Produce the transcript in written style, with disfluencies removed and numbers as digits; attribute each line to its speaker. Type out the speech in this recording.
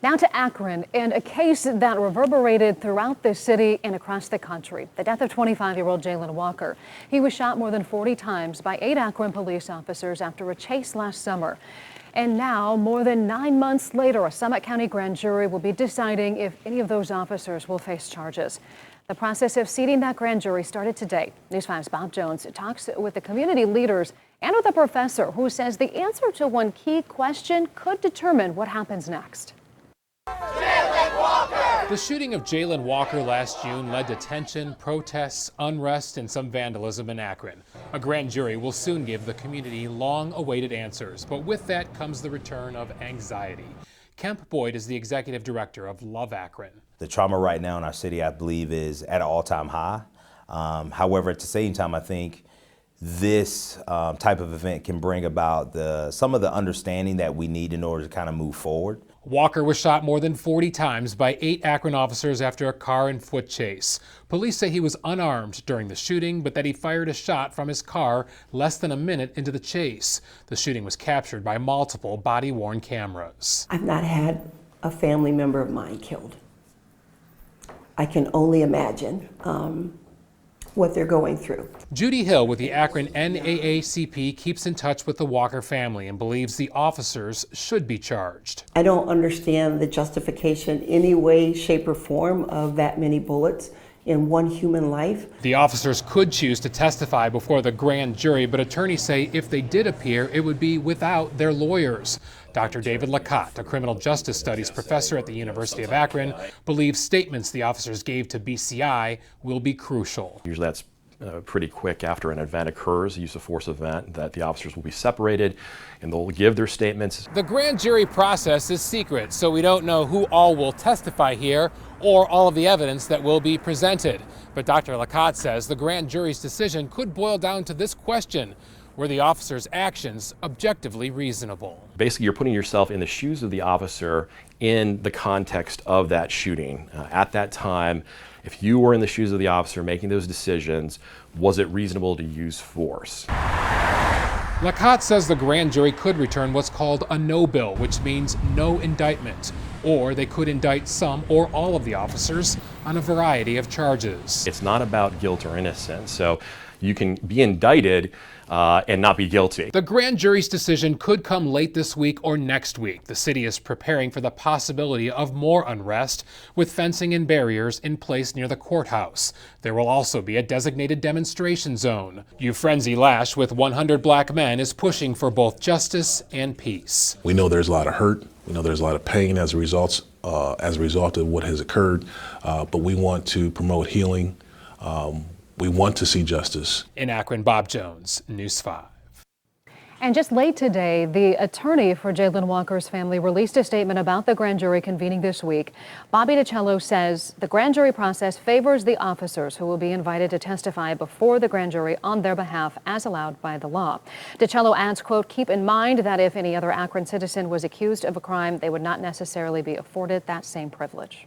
Speaker 1: Now to Akron, and a case that reverberated throughout the city and across the country. The death of 25-year-old Jayland Walker. He was shot more than 40 times by 8 Akron police officers after a chase last summer. And now, more than 9 months later, a Summit County grand jury will be deciding if any of those officers will face charges. The process of seating that grand jury started today. News 5's Bob Jones talks with the community leaders and with a professor who says the answer to one key question could determine what happens next.
Speaker 2: Jayland Walker! The shooting of Jayland Walker last June led to tension, protests, unrest, and some vandalism in Akron. A grand jury will soon give the community long-awaited answers, but with that comes the return of anxiety. Kemp Boyd is the executive director of Love Akron.
Speaker 3: The trauma right now in our city, I believe, is at an all-time high. However, at the same time, I think this type of event can bring about some of the understanding that we need in order to kind of move forward.
Speaker 2: Walker was shot more than 40 times by 8 Akron officers after a car and foot chase. Police say he was unarmed during the shooting, but that he fired a shot from his car less than a minute into the chase. The shooting was captured by multiple body-worn cameras.
Speaker 4: I've not had a family member of mine killed. I can only imagine what they're going through.
Speaker 2: Judy Hill with the Akron NAACP keeps in touch with the Walker family and believes the officers should be charged.
Speaker 4: I don't understand the justification any way, shape, or form of that many bullets in one human life.
Speaker 2: The officers could choose to testify before the grand jury, but attorneys say if they did appear, it would be without their lawyers. Dr. David Lacotte, a criminal justice studies professor at the University of Akron, believes statements the officers gave to BCI will be crucial.
Speaker 5: Usually that's pretty quick after an event occurs, a use of force event, that the officers will be separated and they'll give their statements.
Speaker 2: The grand jury process is secret, so we don't know who all will testify here or all of the evidence that will be presented. But Dr. Lacotte says the grand jury's decision could boil down to this question: were the officer's actions objectively reasonable?
Speaker 5: Basically, you're putting yourself in the shoes of the officer in the context of that shooting. At that time, if you were in the shoes of the officer making those decisions, was it reasonable to use force?
Speaker 2: Lacotte says the grand jury could return what's called a no bill, which means no indictment, or they could indict some or all of the officers on a variety of charges.
Speaker 5: It's not about guilt or innocence, so you can be indicted and not be guilty.
Speaker 2: The grand jury's decision could come late this week or next week. The city is preparing for the possibility of more unrest with fencing and barriers in place near the courthouse. There will also be a designated demonstration zone. Frenzy Lash with 100 Black Men is pushing for both justice and peace.
Speaker 6: We know there's a lot of hurt. We know there's a lot of pain as a result of what has occurred, but we want to promote healing. We want to see justice.
Speaker 2: In Akron, Bob Jones, News 5.
Speaker 1: And just late today, the attorney for Jayland Walker's family released a statement about the grand jury convening this week. Bobby DiCello says the grand jury process favors the officers who will be invited to testify before the grand jury on their behalf as allowed by the law. DiCello adds, quote, keep in mind that if any other Akron citizen was accused of a crime, they would not necessarily be afforded that same privilege.